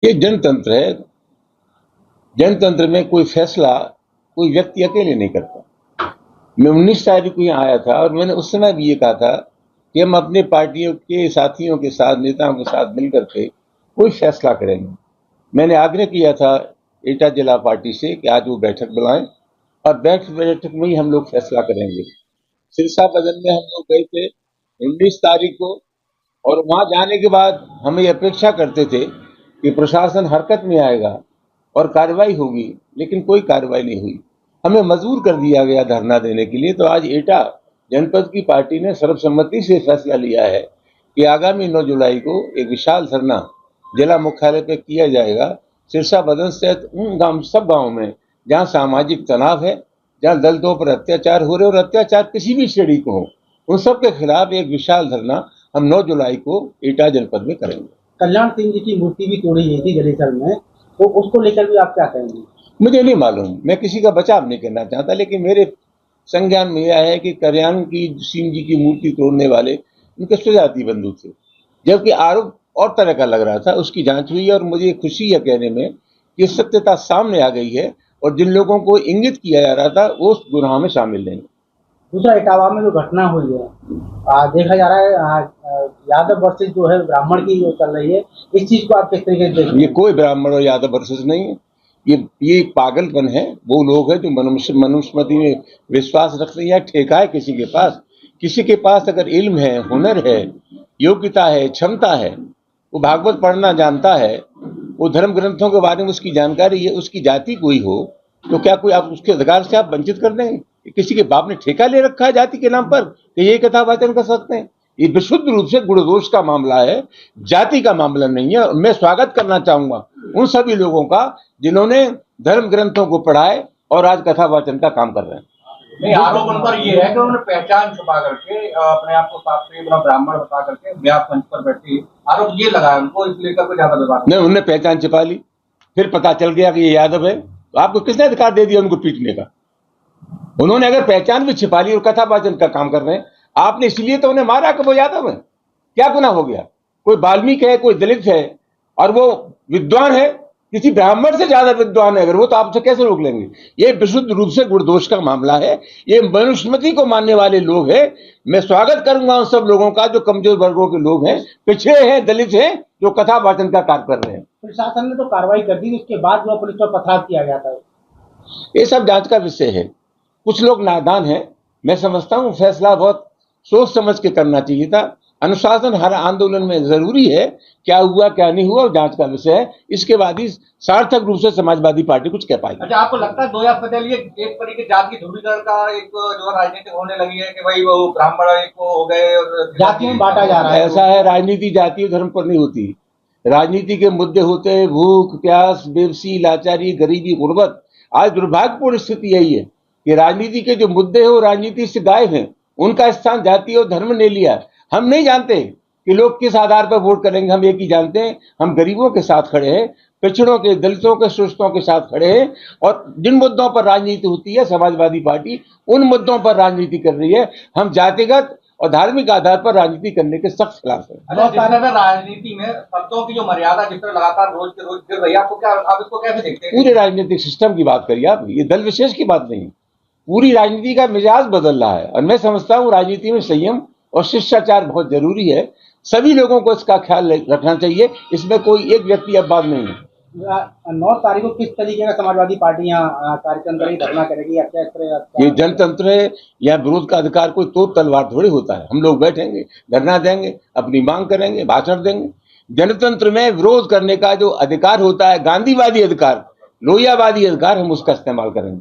ये जनतंत्र है। जनतंत्र में कोई फैसला कोई व्यक्ति अकेले नहीं करता। मैं 19 तारीख को यहाँ आया था और मैंने उस समय भी ये कहा था कि हम अपने पार्टियों के साथियों के साथ, नेताओं के साथ मिलकर के कोई फैसला करेंगे। मैंने आग्रह किया था एटा जिला पार्टी से कि आज वो बैठक बुलाएं और बैठक में ही हम लोग फैसला करेंगे। सिरसा बदन में हम लोग गए थे 19 तारीख को और वहां जाने के बाद हम ये अपेक्षा करते थे कि प्रशासन हरकत में आएगा और कार्रवाई होगी, लेकिन कोई कार्रवाई नहीं हुई। हमें मजबूर कर दिया गया धरना देने के लिए। तो आज एटा जनपद की पार्टी ने सर्वसम्मति से फैसला लिया है कि आगामी 9 जुलाई को एक विशाल धरना जिला मुख्यालय पे किया जाएगा। सिरसा बदन सहित उन सब गाँव में जहाँ सामाजिक तनाव है, जहाँ दलितों पर अत्याचार हो रहे और अत्याचार किसी भी श्रेणी को हो, उन सब के खिलाफ एक विशाल धरना हम 9 जुलाई को एटा जनपद में करेंगे। कल्याण सिंह जी की मूर्ति भी तोड़ी गई थी जलेसर में, तो उसको लेकर भी आप क्या कहेंगे? मुझे नहीं मालूम, मैं किसी का बचाव नहीं करना चाहता, लेकिन मेरे संज्ञान में यह है कि कल्याण सिंह जी की मूर्ति तोड़ने वाले उनके स्वजाति बंधु थे, जबकि आरोप और तरह का लग रहा था। उसकी जांच हुई और मुझे खुशी है कहने में कि सत्यता सामने आ गई है और जिन लोगों को इंगित किया जा रहा था वो उस गुनाह में शामिल नहीं। दूसरा, इटावा में जो घटना हुई है, देखा जा रहा है यादव वर्सेस जो है ब्राह्मण की जो चल रही है, इस चीज को आप किस तरीके से देखते हैं? ये कोई ब्राह्मण और यादव वर्सेस नहीं है। ये एक पागलपन है। वो लोग हैं जो मनुस्मृति में विश्वास रखते हैं। ठेका है किसी के पास अगर इल्म है, हुनर है, योग्यता है, क्षमता है, वो भागवत पढ़ना जानता है, वो धर्म ग्रंथों के बारे में उसकी जानकारी है, उसकी जाति कोई हो, तो क्या कोई आप उसके अधिकार से आप वंचित कर देंगे? किसी के बाप ने ठेका ले रखा है जाति के नाम पर कि ये कथा वाचन कर सकते हैं? ये विशुद्ध रूप से गुणदोष का मामला है, जाति का मामला नहीं है। मैं स्वागत करना चाहूंगा उन सभी लोगों का जिन्होंने धर्म ग्रंथों को पढ़ा है और आज कथा वाचन का काम कर रहे हैं। नहीं, आरोप उन पर ये है कि उन्होंने पहचान छुपा करके अपने आप को साफ ब्राह्मण बता करके व्यास मंच पर बैठे, आरोप ये लगा उनको, इस लेकर कोई ज्यादा विवाद नहीं। उन्होंने पहचान छिपा ली, फिर पता चल गया कि ये यादव है, तो आपको किसने अधिकार दे दिया उनको पीटने का? उन्होंने अगर पहचान भी छिपा ली और कथा वाचन का काम कर रहे हैं, आपने इसलिए तो उन्हें मारा कि वो यादव है। क्या गुनाह हो गया? कोई वाल्मीकि है, कोई दलित है और वो विद्वान है, किसी ब्राह्मण से ज्यादा विद्वान है अगर वो, तो आपसे कैसे रोक लेंगे? ये विशुद्ध रूप से गुणदोष का मामला है। ये मनुस्मृति को मानने वाले लोग हैं। मैं स्वागत करूंगा उन सब लोगों का जो कमजोर वर्गों के लोग हैं, पिछड़े हैं, दलित हैं, जो कथा वाचन का कार्य कर रहे हैं। प्रशासन ने तो कार्रवाई कर दी, उसके बाद जो पुलिस पर पथराव किया गया था। ये सब जांच का विषय है। कुछ लोग नादान हैं। मैं समझता हूं फैसला बहुत सोच समझ के करना चाहिए था। अनुशासन हर आंदोलन में जरूरी है। क्या हुआ क्या नहीं हुआ जांच का विषय है। इसके बाद ही सार्थक रूप से समाजवादी पार्टी कुछ कह पाएगी। अच्छा, आपको लगता है 2015 एक तरीके जात की ध्रुवीकरण का एक जो राजनीति होने लगी है कि भाई वो ब्राह्मण एक को हो गए और जातियों में बांटा जा रहा है? ऐसा है, राजनीति जातीय धर्म पर नहीं होती। राजनीति के मुद्दे होते हैं भूख प्यास, बेबसी, लाचारी, गरीबी, गुर्बत। आज दुर्भाग्यपूर्ण स्थिति यही है कि राजनीति के जो मुद्दे हैं वो राजनीति से गायब हैं। उनका स्थान जाति और धर्म ने लिया। हम नहीं जानते कि लोग किस आधार पर वोट करेंगे। हम एक ही जानते हैं, हम गरीबों के साथ खड़े हैं, पिछड़ों के, दलितों के, शोषितों के साथ खड़े हैं। और जिन मुद्दों पर राजनीति होती है, समाजवादी पार्टी उन मुद्दों पर राजनीति कर रही है। हम जातिगत और धार्मिक आधार पर राजनीति करने के सख्त खिलाफ है। राजनीति में शब्दों की जो मर्यादा जिस तरह लगातार रोज के रोज गिर रही है, आपको क्या, आप इसको कैसे देखते हैं? पूरे राजनीतिक सिस्टम की बात करिए आप, ये दल विशेष की बात नहीं। पूरी राजनीति का मिजाज बदल रहा है और मैं समझता हूँ राजनीति में संयम और शिष्टाचार बहुत जरूरी है। सभी लोगों को इसका ख्याल रखना चाहिए। इसमें कोई एक व्यक्ति अपवाद नहीं है। 9 तारीख को किस तरीके का समाजवादी पार्टी यहाँ कार्यक्रम करेगी, धरना करेगी या क्या करेगी? ये जनतंत्र है, या विरोध का अधिकार कोई तोप तलवार थोड़ी होता है। हम लोग बैठेंगे, धरना देंगे, अपनी मांग करेंगे, भाषण देंगे। जनतंत्र में विरोध करने का जो अधिकार होता है, गांधीवादी अधिकार, लोहियावादी अधिकार, हम उसका इस्तेमाल करेंगे।